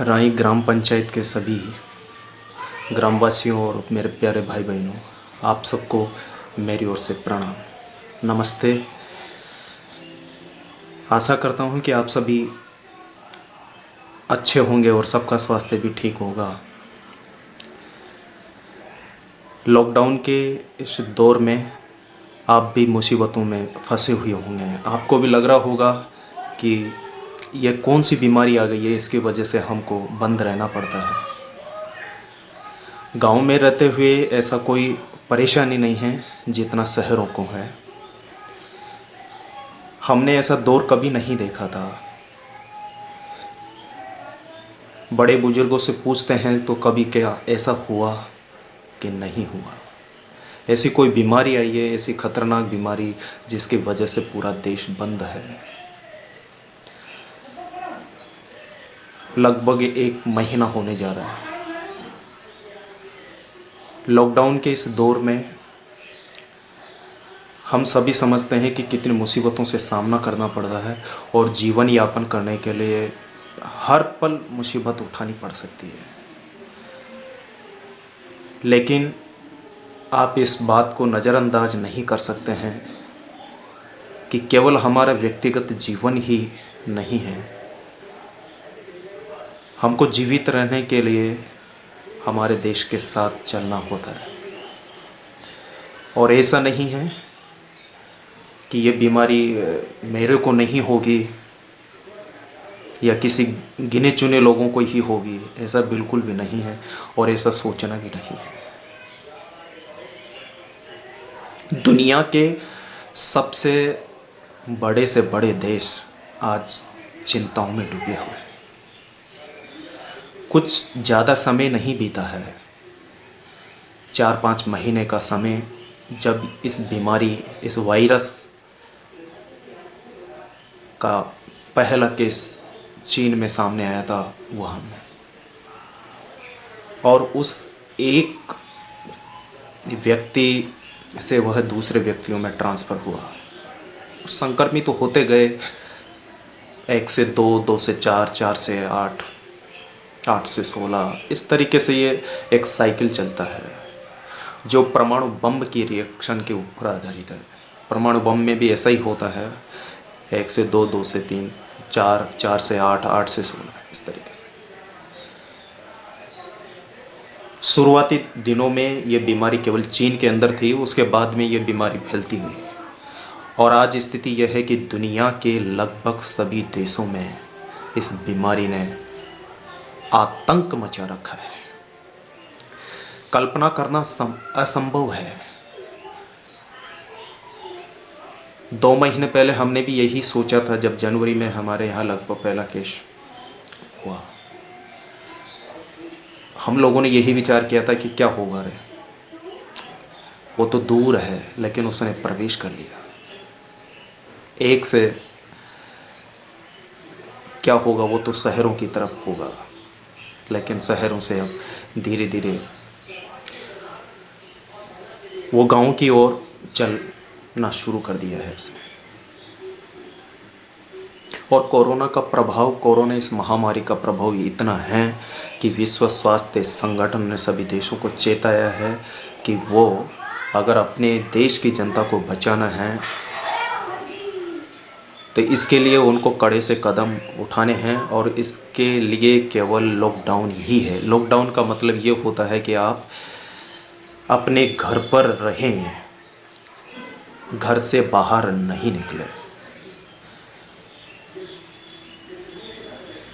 राई ग्राम पंचायत के सभी ग्रामवासियों और मेरे प्यारे भाई बहनों, आप सबको मेरी ओर से प्रणाम, नमस्ते। आशा करता हूँ कि आप सभी अच्छे होंगे और सबका स्वास्थ्य भी ठीक होगा। लॉकडाउन के इस दौर में आप भी मुसीबतों में फंसे हुए होंगे। आपको भी लग रहा होगा कि ये कौन सी बीमारी आ गई है, इसकी वजह से हमको बंद रहना पड़ता है। गांव में रहते हुए ऐसा कोई परेशानी नहीं है जितना शहरों को है। हमने ऐसा दौर कभी नहीं देखा था। बड़े बुजुर्गों से पूछते हैं तो कभी क्या ऐसा हुआ कि नहीं हुआ। ऐसी कोई बीमारी आई है, ऐसी खतरनाक बीमारी जिसकी वजह से पूरा देश बंद है। लगभग 1 महीना होने जा रहा है। लॉकडाउन के इस दौर में हम सभी समझते हैं कि कितनी मुसीबतों से सामना करना पड़ रहा है और जीवन यापन करने के लिए हर पल मुसीबत उठानी पड़ सकती है। लेकिन आप इस बात को नज़रअंदाज नहीं कर सकते हैं कि केवल हमारा व्यक्तिगत जीवन ही नहीं है, हमको जीवित रहने के लिए हमारे देश के साथ चलना होता है। और ऐसा नहीं है कि ये बीमारी मेरे को नहीं होगी या किसी गिने चुने लोगों को ही होगी, ऐसा बिल्कुल भी नहीं है और ऐसा सोचना भी नहीं है। दुनिया के सबसे बड़े से बड़े देश आज चिंताओं में डूबे हुए हैं। कुछ ज़्यादा समय नहीं बीता है, 4-5 महीने का समय, जब इस बीमारी, इस वायरस का पहला केस चीन में सामने आया था, वुहान में। और उस एक व्यक्ति से वह दूसरे व्यक्तियों में ट्रांसफ़र हुआ। संक्रमित तो होते गए, 1 से 2, 2 से 4, 4 से 8, 8 से 16, इस तरीके से ये एक साइकिल चलता है जो परमाणु बम की रिएक्शन के ऊपर आधारित है। परमाणु बम में भी ऐसा ही होता है, 1 से 2, 2 से 3, 4, 4 से 8, 8 से 16, इस तरीके से। शुरुआती दिनों में ये बीमारी केवल चीन के अंदर थी, उसके बाद में ये बीमारी फैलती हुई और आज स्थिति यह है कि दुनिया के लगभग सभी देशों में इस बीमारी ने आतंक मचा रखा है। कल्पना करना असंभव है। 2 महीने पहले हमने भी यही सोचा था, जब जनवरी में हमारे यहाँ लगभग पहला केस हुआ। हम लोगों ने यही विचार किया था कि क्या होगा रे, वो तो दूर है, लेकिन उसने प्रवेश कर लिया। एक से क्या होगा, वो तो शहरों की तरफ होगा, लेकिन शहरों से अब धीरे धीरे वो गांव की ओर चलना शुरू कर दिया है उसने। और कोरोना इस महामारी का प्रभाव इतना है कि विश्व स्वास्थ्य संगठन ने सभी देशों को चेताया है कि वो अगर अपने देश की जनता को बचाना है तो इसके लिए उनको कड़े से कदम उठाने हैं और इसके लिए केवल लॉकडाउन ही है। लॉकडाउन का मतलब ये होता है कि आप अपने घर पर रहें, घर से बाहर नहीं निकले,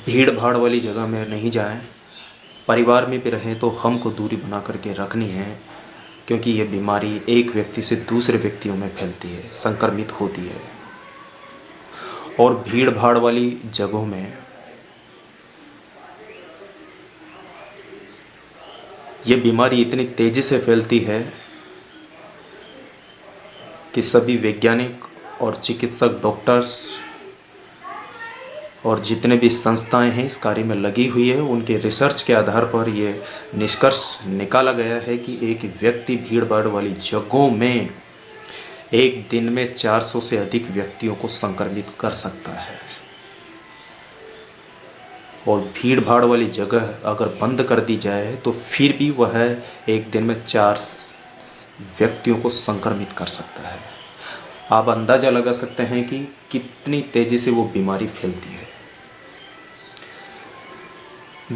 भीड़ भाड़ वाली जगह में नहीं जाएं, परिवार में भी रहें तो हमको दूरी बना करके रखनी है, क्योंकि ये बीमारी एक व्यक्ति से दूसरे व्यक्तियों में फैलती है, संक्रमित होती है। और भीड़ भाड़ वाली जगहों में ये बीमारी इतनी तेज़ी से फैलती है कि सभी वैज्ञानिक और चिकित्सक, डॉक्टर्स और जितने भी संस्थाएं हैं इस कार्य में लगी हुई है, उनके रिसर्च के आधार पर ये निष्कर्ष निकाला गया है कि एक व्यक्ति भीड़ भाड़ वाली जगहों में एक दिन में 400 से अधिक व्यक्तियों को संक्रमित कर सकता है। और भीड़ भाड़ वाली जगह अगर बंद कर दी जाए तो फिर भी वह एक दिन में 4 व्यक्तियों को संक्रमित कर सकता है। आप अंदाज़ा लगा सकते हैं कि कितनी तेज़ी से वो बीमारी फैलती है।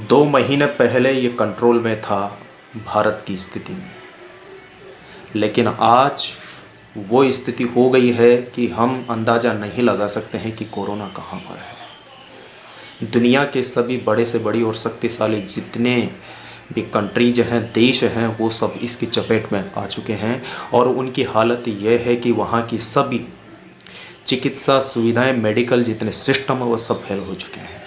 2 महीने पहले ये कंट्रोल में था भारत की स्थिति में, लेकिन आज वो स्थिति हो गई है कि हम अंदाज़ा नहीं लगा सकते हैं कि कोरोना कहाँ पर है। दुनिया के सभी बड़े से बड़ी और शक्तिशाली जितने भी कंट्रीज हैं, देश हैं, वो सब इसकी चपेट में आ चुके हैं और उनकी हालत यह है कि वहाँ की सभी चिकित्सा सुविधाएं, मेडिकल जितने सिस्टम हैं वो सब फेल हो चुके हैं।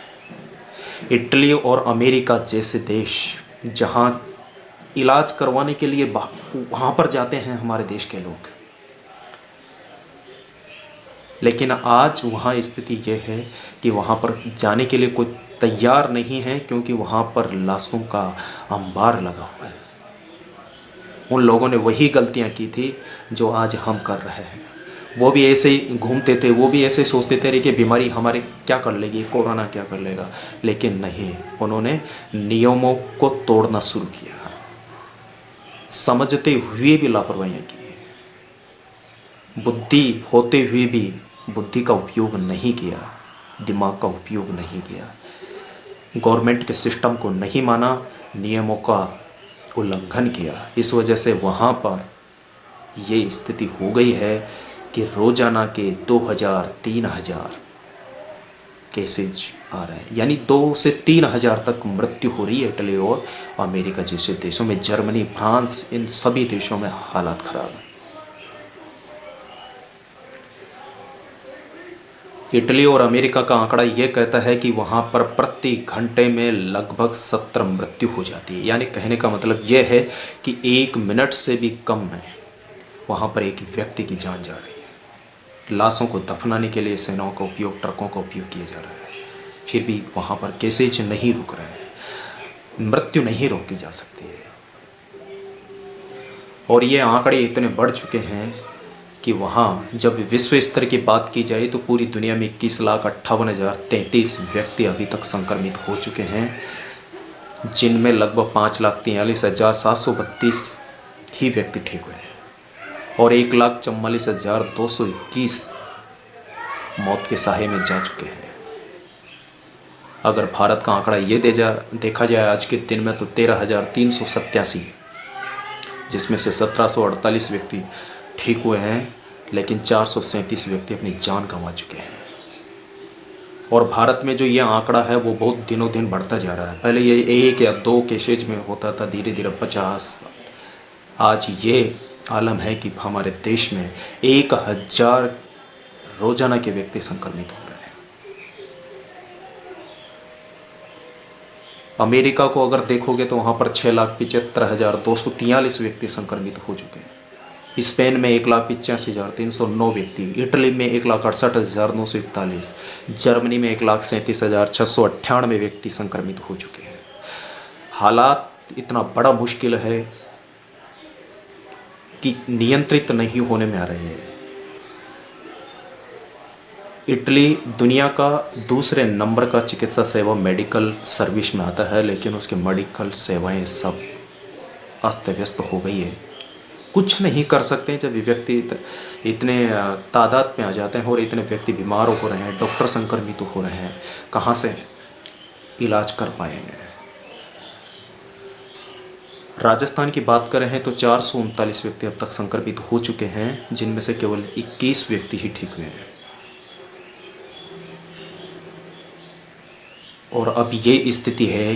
इटली और अमेरिका जैसे देश जहाँ इलाज करवाने के लिए वहाँ पर जाते हैं हमारे देश के लोग, लेकिन आज वहाँ स्थिति यह है कि वहाँ पर जाने के लिए कोई तैयार नहीं है, क्योंकि वहाँ पर लाशों का अंबार लगा हुआ है। उन लोगों ने वही गलतियाँ की थी जो आज हम कर रहे हैं। वो भी ऐसे ही घूमते थे, वो भी ऐसे सोचते थे कि बीमारी हमारे क्या कर लेगी, कोरोना क्या कर लेगा, लेकिन नहीं, उन्होंने नियमों को तोड़ना शुरू किया, समझते हुए भी लापरवाहियाँ की, बुद्धि होते हुए भी बुद्धि का उपयोग नहीं किया, दिमाग का उपयोग नहीं किया, गवर्नमेंट के सिस्टम को नहीं माना, नियमों का उल्लंघन किया। इस वजह से वहाँ पर ये स्थिति हो गई है कि रोजाना के 2000-3000 केसेज आ रहे हैं, यानी 2 से 3 हज़ार तक मृत्यु हो रही है इटली और अमेरिका जैसे देशों में, जर्मनी, फ्रांस, इन सभी देशों में हालात खराब है। इटली और अमेरिका का आंकड़ा ये कहता है कि वहाँ पर प्रति घंटे में लगभग 17 मृत्यु हो जाती है, यानी कहने का मतलब यह है कि 1 मिनट से भी कम में वहाँ पर एक व्यक्ति की जान जा रही है। लाशों को दफनाने के लिए सेनाओं का उपयोग, ट्रकों का उपयोग किया जा रहा है, फिर भी वहाँ पर केसेज नहीं रुक रहे हैं, मृत्यु नहीं रोकी जा सकती है। और ये आंकड़े इतने बढ़ चुके हैं कि वहाँ जब विश्व स्तर की बात की जाए तो पूरी दुनिया में 21,58,033 व्यक्ति अभी तक संक्रमित हो चुके हैं, जिनमें लगभग 5,43,732 ही व्यक्ति ठीक हुए हैं और 1,44,221 मौत के साये में जा चुके हैं। अगर भारत का आंकड़ा ये देखा जाए आज के दिन में तो 13,387 है, जिसमें से 1,748 व्यक्ति ठीक हुए हैं, लेकिन 437 व्यक्ति अपनी जान गंवा चुके हैं। और भारत में जो ये आंकड़ा है वो बहुत दिनों दिन बढ़ता जा रहा है। पहले ये 1 या 2 केसेज में होता था, धीरे धीरे 50, आज ये आलम है कि हमारे देश में 1,000 रोजाना के व्यक्ति संक्रमित हो रहे हैं। अमेरिका को अगर देखोगे तो वहाँ पर 6,75,243 व्यक्ति संक्रमित हो चुके हैं। स्पेन में 1,85,309 व्यक्ति, इटली में 1,68,941, जर्मनी में 1,37,698 व्यक्ति संक्रमित हो चुके हैं। हालात इतना बड़ा मुश्किल है कि नियंत्रित नहीं होने में आ रहे हैं। इटली दुनिया का दूसरे नंबर का चिकित्सा सेवा मेडिकल सर्विस में आता है, लेकिन उसकी मेडिकल सेवाएं सब अस्त व्यस्त हो गई है। कुछ नहीं कर सकते जब व्यक्ति इतने तादाद में आ जाते हैं और इतने व्यक्ति बीमार हो रहे हैं, डॉक्टर संक्रमित हो रहे हैं, कहाँ से इलाज कर पाएंगे। राजस्थान की बात कर रहे हैं तो 439 व्यक्ति अब तक संक्रमित हो चुके हैं, जिनमें से केवल 21 व्यक्ति ही ठीक हुए हैं। और अब ये स्थिति है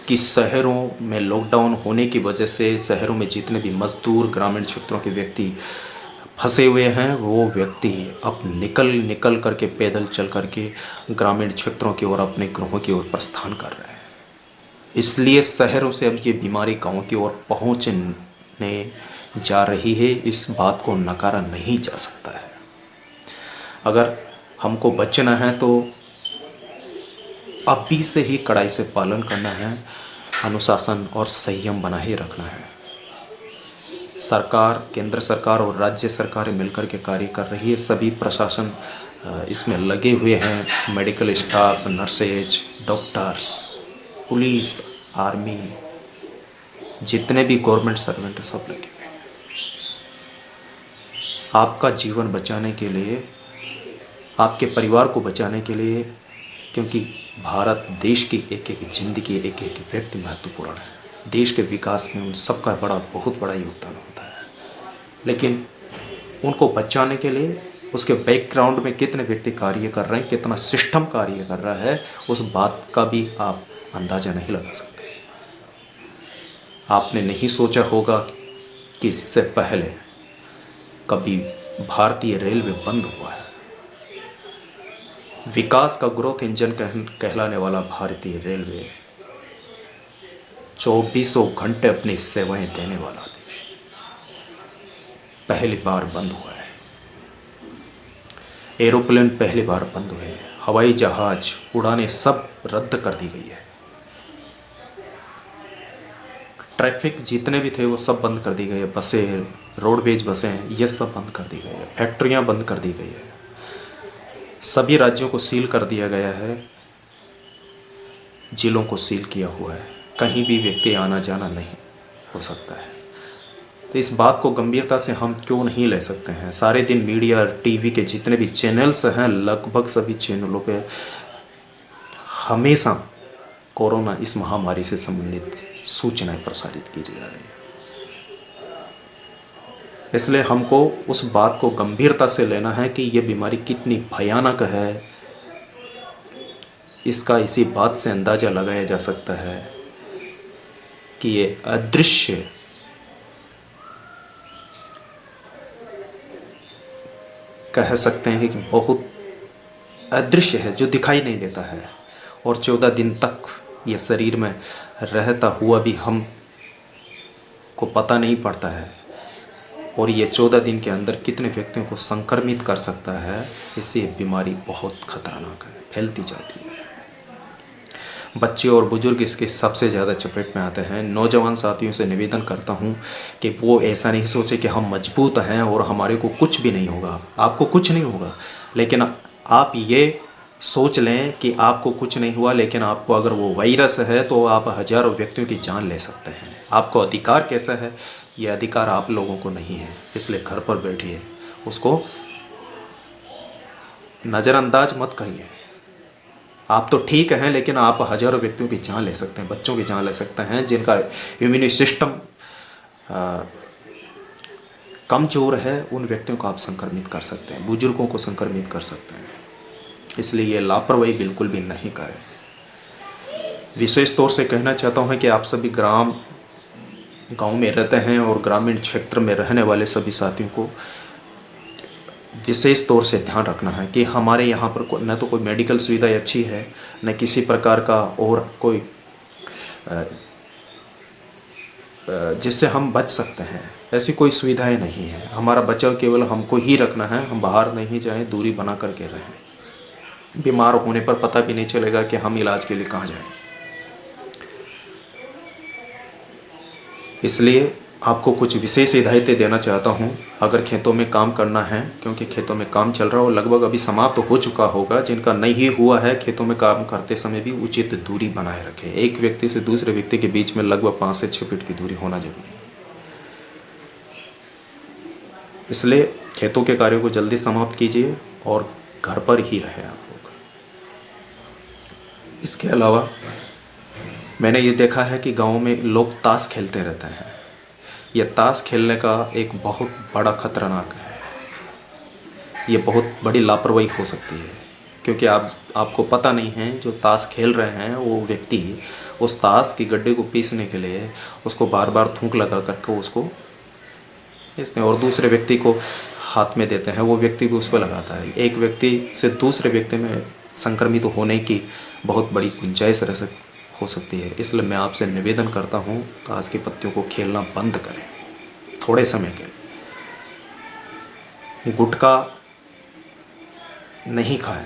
कि शहरों में लॉकडाउन होने की वजह से शहरों में जितने भी मजदूर, ग्रामीण क्षेत्रों के व्यक्ति फंसे हुए हैं, वो व्यक्ति अब निकल करके पैदल चल करके ग्रामीण क्षेत्रों की ओर, अपने गृहों की ओर प्रस्थान कर रहे हैं। इसलिए शहरों से अब ये बीमारी गाँव की ओर पहुँचने जा रही है। इस बात को नकारा नहीं जा सकता है। अगर हमको बचना है तो अभी से ही कड़ाई से पालन करना है, अनुशासन और संयम बनाए रखना है। सरकार, केंद्र सरकार और राज्य सरकारें मिलकर के कार्य कर रही है। सभी प्रशासन इसमें लगे हुए हैं medical staff, nurses, doctors, police, army, जितने भी गवर्नमेंट सर्वेंट हैं सब लगे हुए हैं आपका जीवन बचाने के लिए, आपके परिवार को बचाने के लिए, क्योंकि भारत देश की एक एक जिंदगी, एक एक व्यक्ति महत्वपूर्ण है। देश के विकास में उन सबका बहुत बड़ा योगदान होता है, लेकिन उनको बचाने के लिए उसके बैकग्राउंड में कितने व्यक्ति कार्य कर रहे हैं, कितना सिस्टम कार्य कर रहा है, उस बात का भी आप अंदाज़ा नहीं लगा सकते। आपने नहीं सोचा होगा कि इससे पहले कभी भारतीय रेलवे बंद हुआ है। विकास का ग्रोथ इंजन कहलाने वाला भारतीय रेलवे 2400 घंटे अपनी सेवाएं देने वाला देश पहली बार बंद हुआ है। एरोप्लेन पहली बार बंद हुए हैं, हवाई जहाज उड़ानें सब रद्द कर दी गई है, ट्रैफिक जितने भी थे वो सब बंद कर दी गई है, बसें, रोडवेज बसें, ये सब बंद कर दी गई है, फैक्ट्रियां बंद कर दी गई है, सभी राज्यों को सील कर दिया गया है, जिलों को सील किया हुआ है, कहीं भी व्यक्ति आना जाना नहीं हो सकता है। तो इस बात को गंभीरता से हम क्यों नहीं ले सकते हैं? सारे दिन मीडिया, टीवी के जितने भी चैनल्स हैं, लगभग सभी चैनलों पे हमेशा कोरोना इस महामारी से संबंधित सूचनाएं प्रसारित की जा रही है। इसलिए हमको उस बात को गंभीरता से लेना है कि ये बीमारी कितनी भयानक है। इसका इसी बात से अंदाज़ा लगाया जा सकता है कि ये अदृश्य कह सकते हैं कि बहुत अदृश्य है, जो दिखाई नहीं देता है, और 14 दिन तक ये शरीर में रहता हुआ भी हम को पता नहीं पड़ता है, और ये 14 दिन के अंदर कितने व्यक्तियों को संक्रमित कर सकता है। इससे बीमारी बहुत खतरनाक है, फैलती जाती है। बच्चे और बुजुर्ग इसके सबसे ज़्यादा चपेट में आते हैं। नौजवान साथियों से निवेदन करता हूँ कि वो ऐसा नहीं सोचे कि हम मजबूत हैं और हमारे को कुछ भी नहीं होगा। आपको कुछ नहीं होगा, लेकिन आप ये सोच लें कि आपको कुछ नहीं हुआ, लेकिन आपको अगर वो वायरस है तो आप हज़ारों व्यक्तियों की जान ले सकते हैं। आपको अधिकार कैसा है? ये अधिकार आप लोगों को नहीं है, इसलिए घर पर बैठिए, उसको नज़रअंदाज मत करिए। आप तो ठीक हैं, लेकिन आप हज़ारों व्यक्तियों की जान ले सकते हैं, बच्चों की जान ले सकते हैं जिनका इम्यूनिटी सिस्टम कमज़ोर है, उन व्यक्तियों को आप संक्रमित कर सकते हैं, बुजुर्गों को संक्रमित कर सकते हैं। इसलिए ये लापरवाही बिल्कुल भी नहीं करें। विशेष तौर से कहना चाहता हूँ कि आप सभी गांव में रहते हैं और ग्रामीण क्षेत्र में रहने वाले सभी साथियों को विशेष तौर से ध्यान रखना है कि हमारे यहाँ पर न तो कोई मेडिकल सुविधा अच्छी है, न किसी प्रकार का और कोई जिससे हम बच सकते हैं, ऐसी कोई सुविधाएं नहीं है। हमारा बचाव केवल हमको ही रखना है, हम बाहर नहीं जाएं, दूरी बना करके रहें। बीमार होने पर पता भी नहीं चलेगा कि हम इलाज के लिए कहाँ जाएं। इसलिए आपको कुछ विशेष हिदायतें देना चाहता हूं। अगर खेतों में काम करना है, क्योंकि खेतों में काम चल रहा हो, लगभग अभी समाप्त तो हो चुका होगा, जिनका नहीं हुआ है, खेतों में काम करते समय भी उचित दूरी बनाए रखें। एक व्यक्ति से दूसरे व्यक्ति के बीच में लगभग 5 से 6 फीट की दूरी होना जरूरी है। इसलिए खेतों के कार्यों को जल्दी समाप्त कीजिए और घर पर ही रहें आप लोग। इसके अलावा मैंने ये देखा है कि गाँव में लोग ताश खेलते रहते हैं। यह ताश खेलने का एक बहुत बड़ा खतरनाक है, ये बहुत बड़ी लापरवाही हो सकती है, क्योंकि आपको पता नहीं है जो ताश खेल रहे हैं वो व्यक्ति उस ताश की गड्ढे को पीसने के लिए उसको बार बार थूक लगा करके उसको इसमें और दूसरे व्यक्ति को हाथ में देते हैं, वो व्यक्ति भी उस पर लगाता है। एक व्यक्ति से दूसरे व्यक्ति में संक्रमित होने की बहुत बड़ी गुंजाइश हो सकती है। इसलिए मैं आपसे निवेदन करता हूँ, ताश की पत्तियों को खेलना बंद करें थोड़े समय के लिए। गुटखा नहीं खाएं,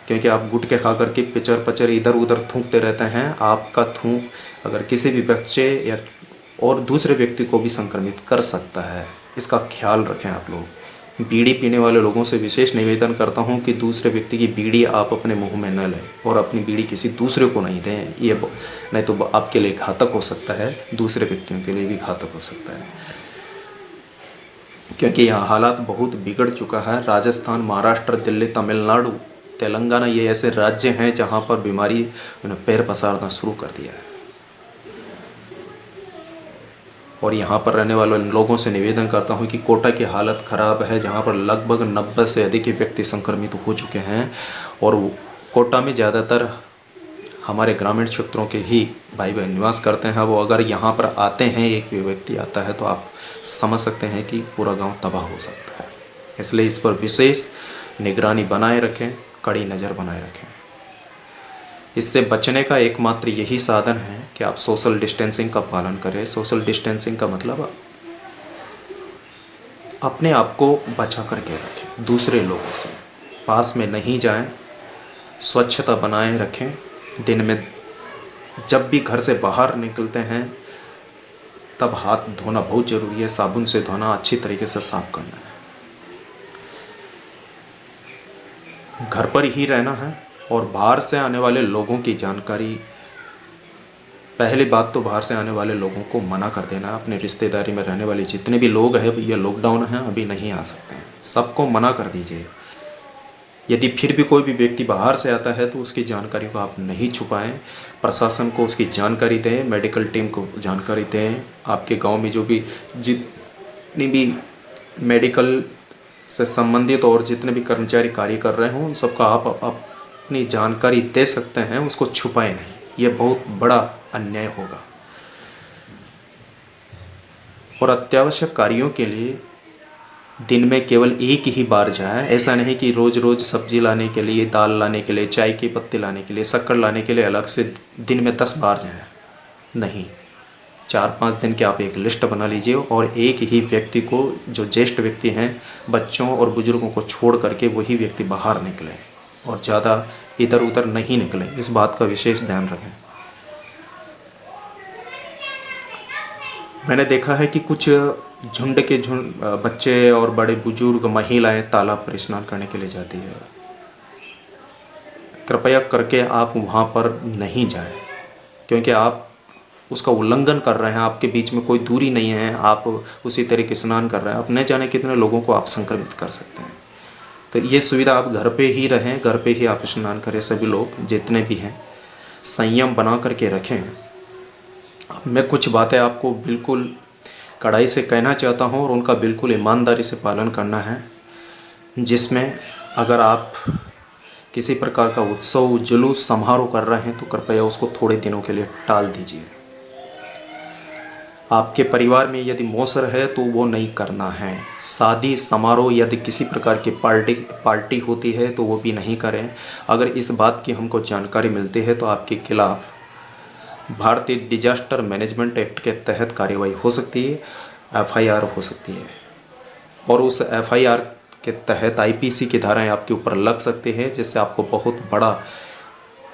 क्योंकि आप गुटखे खा करके पिचर पचर इधर उधर थूकते रहते हैं। आपका थूक अगर किसी भी बच्चे या और दूसरे व्यक्ति को भी संक्रमित कर सकता है। इसका ख्याल रखें आप लोग। बीड़ी पीने वाले लोगों से विशेष निवेदन करता हूं कि दूसरे व्यक्ति की बीड़ी आप अपने मुंह में न लें और अपनी बीड़ी किसी दूसरे को नहीं दें। ये नहीं तो आपके लिए घातक हो सकता है, दूसरे व्यक्तियों के लिए भी घातक हो सकता है, क्योंकि यहाँ हालात बहुत बिगड़ चुका है। राजस्थान, महाराष्ट्र, दिल्ली, तमिलनाडु, तेलंगाना, ये ऐसे राज्य हैं जहाँ पर बीमारी पैर पसारना शुरू कर दिया है। और यहाँ पर रहने वाले लोगों से निवेदन करता हूँ कि कोटा की हालत ख़राब है, जहाँ पर लगभग 90 से अधिक व्यक्ति संक्रमित हो चुके हैं। और कोटा में ज़्यादातर हमारे ग्रामीण क्षेत्रों के ही भाई बहन निवास करते हैं। वो अगर यहाँ पर आते हैं, एक भी व्यक्ति आता है, तो आप समझ सकते हैं कि पूरा गांव तबाह हो सकता है। इसलिए इस पर विशेष निगरानी बनाए रखें, कड़ी नज़र बनाए रखें। इससे बचने का एकमात्र यही साधन है कि आप सोशल डिस्टेंसिंग का पालन करें। सोशल डिस्टेंसिंग का मतलब अपने आप को बचा करके रखें, दूसरे लोगों से पास में नहीं जाएं, स्वच्छता बनाए रखें। दिन में जब भी घर से बाहर निकलते हैं तब हाथ धोना बहुत ज़रूरी है, साबुन से धोना, अच्छी तरीके से साफ करना है। घर पर ही रहना है और बाहर से आने वाले लोगों की जानकारी, पहली बात तो बाहर से आने वाले लोगों को मना कर देना। अपने रिश्तेदारी में रहने वाले जितने भी लोग हैं, भैया लॉकडाउन है, अभी नहीं आ सकते हैं, सबको मना कर दीजिए। यदि फिर भी कोई भी व्यक्ति बाहर से आता है तो उसकी जानकारी को आप नहीं छुपाएं, प्रशासन को उसकी जानकारी दें, मेडिकल टीम को जानकारी दें। आपके गांव में जो भी जितनी भी मेडिकल से संबंधित और जितने भी कर्मचारी कार्य कर रहे हों, उन सबका आप अपनी जानकारी दे सकते हैं, उसको छुपाएं नहीं। ये बहुत बड़ा अन्याय होगा। और अत्यावश्यक कार्यों के लिए दिन में केवल एक ही बार जाए। ऐसा नहीं कि रोज़ रोज़ सब्जी लाने के लिए, दाल लाने के लिए, चाय की पत्ती लाने के लिए, शक्कर लाने के लिए अलग से दिन में 10 बार जाएं। नहीं, 4-5 दिन की आप एक लिस्ट बना लीजिए और एक ही व्यक्ति को, जो ज्येष्ठ व्यक्ति हैं, बच्चों और बुजुर्गों को छोड़ करके वही व्यक्ति बाहर निकले और ज़्यादा इधर उधर नहीं निकले। इस बात का विशेष ध्यान रखें। मैंने देखा है कि कुछ झुंड के झुंड बच्चे और बड़े बुजुर्ग, महिलाएं तालाब पर स्नान करने के लिए जाती है। कृपया करके आप वहाँ पर नहीं जाएं, क्योंकि आप उसका उल्लंघन कर रहे हैं। आपके बीच में कोई दूरी नहीं है, आप उसी तरीके स्नान कर रहे हैं। आप न जाने कितने लोगों को आप संक्रमित कर सकते हैं। तो ये सुविधा, आप घर पे ही रहें, घर पे ही आप स्नान करें। सभी लोग जितने भी हैं संयम बना करके रखें। मैं कुछ बातें आपको बिल्कुल कड़ाई से कहना चाहता हूँ और उनका बिल्कुल ईमानदारी से पालन करना है, जिसमें अगर आप किसी प्रकार का उत्सव, जुलूस, समारोह कर रहे हैं तो कृपया उसको थोड़े दिनों के लिए टाल दीजिए। आपके परिवार में यदि मौसर है तो वो नहीं करना है। शादी समारोह, यदि किसी प्रकार की पार्टी होती है तो वो भी नहीं करें। अगर इस बात की हमको जानकारी मिलती है तो आपके खिलाफ भारतीय डिजास्टर मैनेजमेंट एक्ट के तहत कार्रवाई हो सकती है, FIR हो सकती है। और उस FIR के तहत IPC की धाराएं आपके ऊपर लग सकती है, जिससे आपको बहुत बड़ा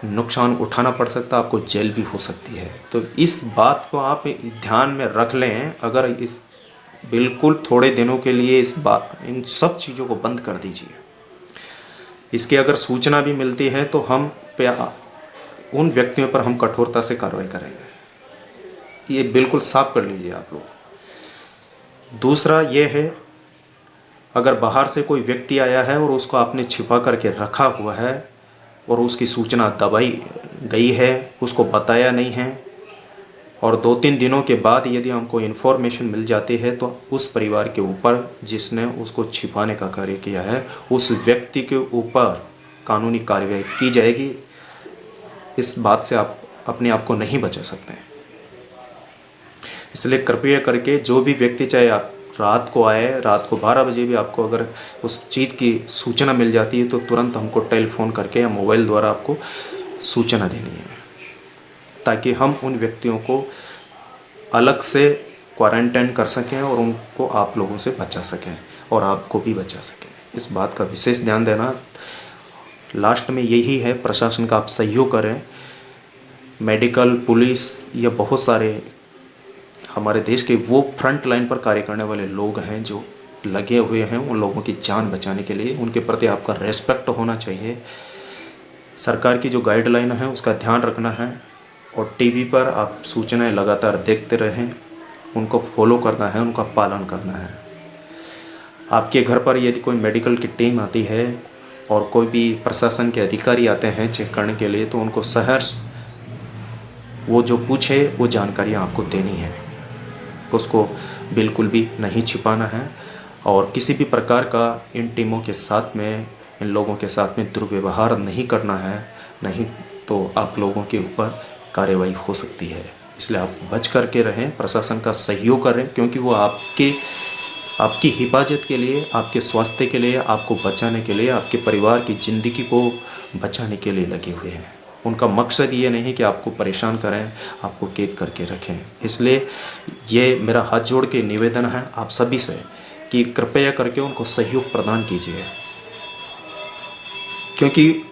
नुकसान उठाना पड़ सकता है, आपको जेल भी हो सकती है। तो इस बात को आप ध्यान में रख लें। अगर इस बिल्कुल थोड़े दिनों के लिए इन सब चीज़ों को बंद कर दीजिए। इसकी अगर सूचना भी मिलती है तो हम उन व्यक्तियों पर हम कठोरता से कार्रवाई करेंगे। ये बिल्कुल साफ कर लीजिए आप लोग। दूसरा ये है, अगर बाहर से कोई व्यक्ति आया है और उसको आपने छिपा करके रखा हुआ है और उसकी सूचना दबाई गई है, उसको बताया नहीं है, और 2-3 दिनों के बाद यदि हमको इन्फॉर्मेशन मिल जाती है तो उस परिवार के ऊपर जिसने उसको छिपाने का कार्य किया है, उस व्यक्ति के ऊपर कानूनी कार्रवाई की जाएगी। इस बात से आप अपने आप को नहीं बचा सकते हैं। इसलिए कृपया करके जो भी व्यक्ति, चाहे आप रात को आए, रात को 12 बजे भी आपको अगर उस चीज़ की सूचना मिल जाती है तो तुरंत हमको टेलीफोन करके या मोबाइल द्वारा आपको सूचना देनी है, ताकि हम उन व्यक्तियों को अलग से क्वारंटाइन कर सकें और उनको आप लोगों से बचा सकें और आपको भी बचा सकें। इस बात का विशेष ध्यान देना। लास्ट में यही है, प्रशासन का आप सहयोग करें। मेडिकल, पुलिस, या बहुत सारे हमारे देश के वो फ्रंट लाइन पर कार्य करने वाले लोग हैं जो लगे हुए हैं उन लोगों की जान बचाने के लिए, उनके प्रति आपका रेस्पेक्ट होना चाहिए। सरकार की जो गाइडलाइन है उसका ध्यान रखना है और टीवी पर आप सूचनाएं लगातार देखते रहें, उनको फॉलो करना है, उनका पालन करना है। आपके घर पर यदि कोई मेडिकल की टीम आती है और कोई भी प्रशासन के अधिकारी आते हैं चेक करने के लिए, तो उनको सहर्ष वो जो पूछे वो जानकारियाँ आपको देनी है, उसको बिल्कुल भी नहीं छिपाना है और किसी भी प्रकार का इन टीमों के साथ में, इन लोगों के साथ में दुर्व्यवहार नहीं करना है, नहीं तो आप लोगों के ऊपर कार्रवाई हो सकती है। इसलिए आप बच करके रहें, प्रशासन का सहयोग करें, क्योंकि वो आपकी हिफाजत के लिए, आपके स्वास्थ्य के लिए, आपको बचाने के लिए, आपके परिवार की ज़िंदगी को बचाने के लिए लगे हुए हैं। उनका मकसद ये नहीं कि आपको परेशान करें, आपको कैद करके रखें। इसलिए ये मेरा हाथ जोड़ के निवेदन है आप सभी से कि कृपया करके उनको सहयोग प्रदान कीजिए, क्योंकि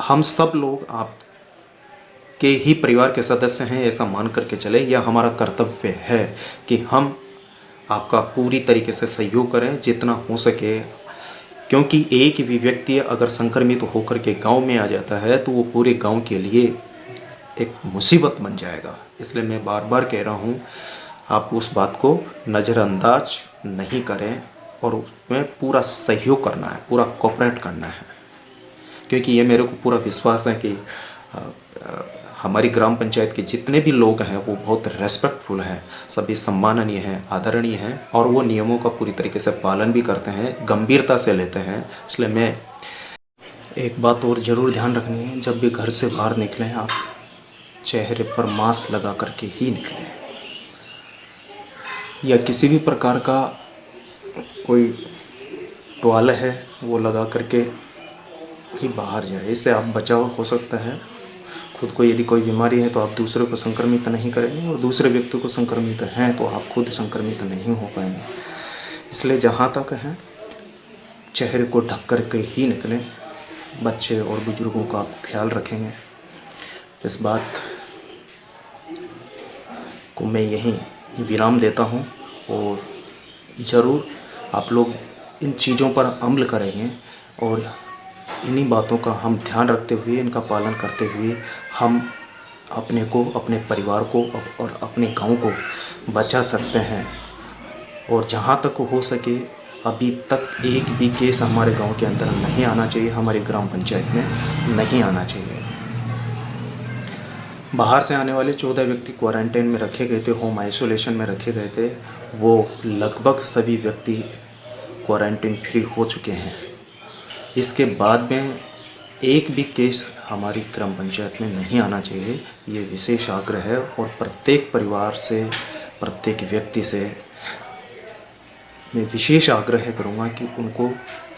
हम सब लोग आपके ही परिवार के सदस्य हैं, ऐसा मान करके चले। यह हमारा कर्तव्य है कि हम आपका पूरी तरीके से सहयोग करें जितना हो सके, क्योंकि एक भी व्यक्ति अगर संक्रमित होकर के गांव में आ जाता है तो वो पूरे गांव के लिए एक मुसीबत बन जाएगा। इसलिए मैं बार बार कह रहा हूँ, आप उस बात को नज़रअंदाज नहीं करें और उसमें पूरा सहयोग करना है, पूरा कोऑपरेट करना है, क्योंकि ये मेरे को पूरा विश्वास है कि हमारी ग्राम पंचायत के जितने भी लोग हैं वो बहुत रेस्पेक्टफुल हैं, सभी सम्माननीय हैं, आदरणीय हैं और वो नियमों का पूरी तरीके से पालन भी करते हैं, गंभीरता से लेते हैं। इसलिए मैं एक बात और ज़रूर ध्यान रखनी है, जब भी घर से बाहर निकलें आप चेहरे पर मास्क लगा करके ही निकलें, या किसी भी प्रकार का कोई टुवाल है वो लगा करके ही बाहर जाए। इससे आप बचाव हो सकता है। खुद को यदि कोई बीमारी है तो आप दूसरे को संक्रमित नहीं करेंगे और दूसरे व्यक्ति को संक्रमित हैं तो आप खुद संक्रमित नहीं हो पाएंगे। इसलिए जहाँ तक है चेहरे को ढक कर के ही निकलें। बच्चे और बुजुर्गों का आप ख्याल रखेंगे। इस बात को मैं यहीं विराम देता हूँ और ज़रूर आप लोग इन चीज़ों पर अमल करेंगे और इन्हीं बातों का हम ध्यान रखते हुए, इनका पालन करते हुए हम अपने को, अपने परिवार को और अपने गांव को बचा सकते हैं। और जहां तक हो सके अभी तक एक भी केस हमारे गांव के अंदर नहीं आना चाहिए, हमारी ग्राम पंचायत में नहीं आना चाहिए। बाहर से आने वाले 14 व्यक्ति क्वारंटाइन में रखे गए थे, होम आइसोलेशन में रखे गए थे, वो लगभग सभी व्यक्ति क्वारंटाइन फ्री हो चुके हैं। इसके बाद में एक भी केस हमारी ग्राम पंचायत में नहीं आना चाहिए, ये विशेष आग्रह है। और प्रत्येक परिवार से, प्रत्येक व्यक्ति से मैं विशेष आग्रह करूँगा कि उनको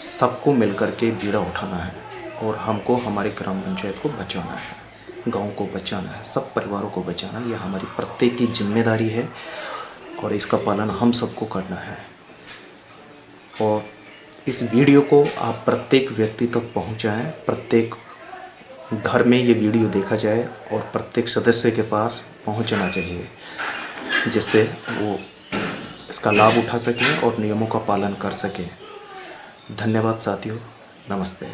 सबको मिलकर के बीड़ा उठाना है और हमको हमारी ग्राम पंचायत को बचाना है, गांव को बचाना है, सब परिवारों को बचाना है। यह हमारी प्रत्येक की जिम्मेदारी है और इसका पालन हम सबको करना है। और इस वीडियो को आप प्रत्येक व्यक्ति तक पहुंचाएं, प्रत्येक घर में ये वीडियो देखा जाए और प्रत्येक सदस्य के पास पहुंचना चाहिए, जिससे वो इसका लाभ उठा सकें और नियमों का पालन कर सकें। धन्यवाद साथियों, नमस्ते।